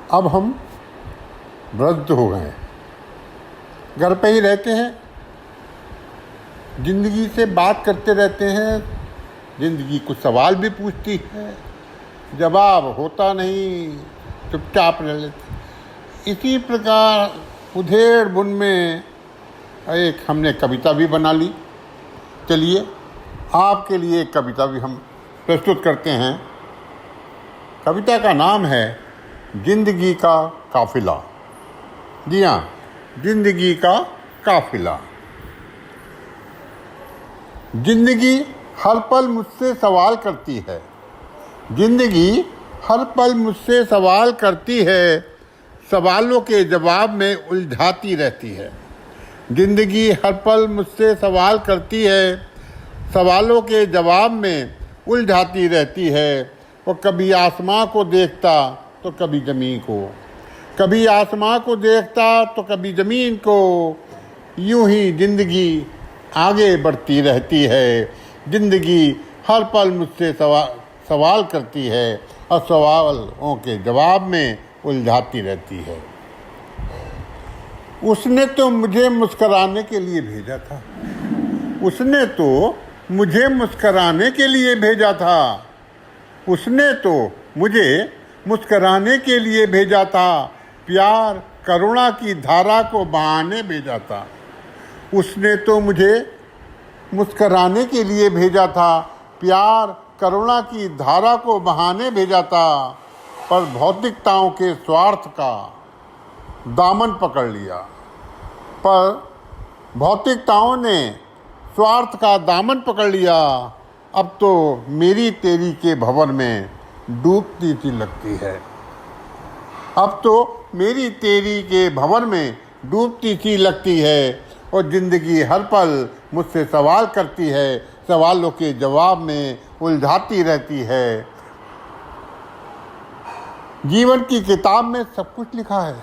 अब हम वृद्ध हो गए, घर पे ही रहते हैं, ज़िंदगी से बात करते रहते हैं, ज़िंदगी कुछ सवाल भी पूछती है, जवाब होता नहीं, चुपचाप रह लेते। इसी प्रकार उधेड़ बुन में एक हमने कविता भी बना ली। चलिए आपके लिए एक कविता भी हम प्रस्तुत करते हैं। कविता का नाम है जिंदगी का काफिला। जी हाँ, जिंदगी का काफिला। जिंदगी हर पल मुझसे सवाल करती है, जिंदगी हर पल मुझसे सवाल करती है, सवालों के जवाब में उलझाती रहती है। जिंदगी हर पल मुझसे सवाल करती है, सवालों के जवाब में उलझाती रहती है। वो कभी आसमां को देखता तो कभी ज़मीन को, कभी आसमां को देखता तो कभी ज़मीन को। यूं ही ज़िंदगी आगे बढ़ती रहती है। ज़िंदगी हर पल मुझसे सवाल करती है और सवालों के जवाब में उलझाती रहती है। उसने तो मुझे मुस्कराने के लिए भेजा था, उसने तो मुझे मुस्कराने के लिए भेजा था, उसने तो मुझे मुस्कराने के लिए भेजा था, प्यार करुणा की धारा को बहाने भेजा था। उसने तो मुझे मुस्कराने के लिए भेजा था, प्यार करुणा की धारा को बहाने भेजा था, पर भौतिकताओं के स्वार्थ का दामन पकड़ लिया, पर भौतिकताओं ने स्वार्थ का दामन पकड़ लिया। अब तो मेरी तेरी के भंवर में डूबती सी लगती है, अब तो मेरी तेरी के भंवर में डूबती सी लगती है। और ज़िंदगी हर पल मुझसे सवाल करती है, सवालों के जवाब में उलझाती रहती है। जीवन की किताब में सब कुछ लिखा है,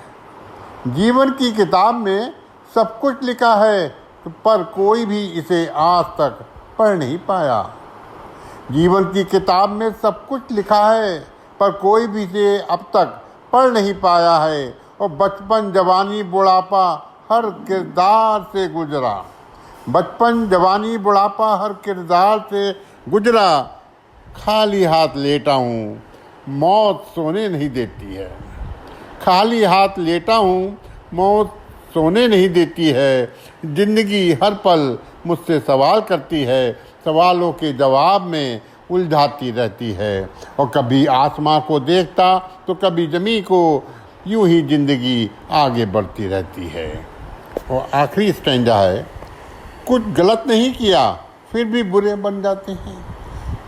जीवन की किताब में सब कुछ लिखा है, पर कोई भी इसे आज तक पढ़ नहीं पाया। जीवन की किताब में सब कुछ लिखा है, पर कोई भी इसे अब तक पढ़ नहीं पाया है। और बचपन जवानी बुढ़ापा हर किरदार से गुजरा, बचपन जवानी बुढ़ापा हर किरदार से गुजरा। खाली हाथ लेटा हूँ, मौत सोने नहीं देती है, खाली हाथ लेटा हूँ, मौत सोने नहीं देती है। ज़िंदगी हर पल मुझसे सवाल करती है, सवालों के जवाब में उलझाती रहती है। और कभी आसमां को देखता तो कभी ज़मीन को, यूं ही ज़िंदगी आगे बढ़ती रहती है। और आखिरी स्टैंजा है, कुछ गलत नहीं किया फिर भी बुरे बन जाते हैं,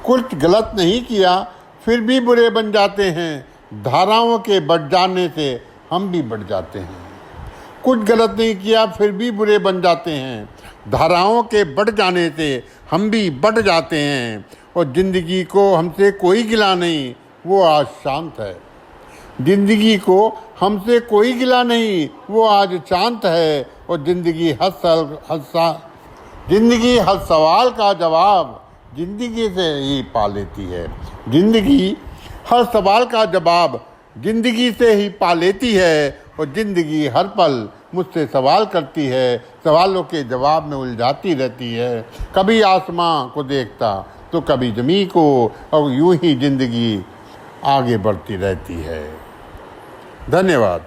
कुछ गलत नहीं किया फिर भी बुरे बन जाते हैं। धाराओं के बढ़ जाने से हम भी बढ़ जाते हैं, कुछ गलत नहीं किया फिर भी बुरे बन जाते हैं। धाराओं के बढ़ जाने से हम भी बढ़ जाते हैं। और ज़िंदगी को हमसे कोई गिला नहीं, वो आज शांत है। ज़िंदगी को हमसे कोई गिला नहीं, वो आज शांत है। और ज़िंदगी हर सवाल का जवाब ज़िंदगी से ही पा लेती है। ज़िंदगी हर सवाल का जवाब ज़िंदगी से ही पा लेती है। और ज़िंदगी हर पल मुझसे सवाल करती है, सवालों के जवाब में उलझाती रहती है। कभी आसमां को देखता तो कभी ज़मीन को, और यूं ही ज़िंदगी आगे बढ़ती रहती है। धन्यवाद।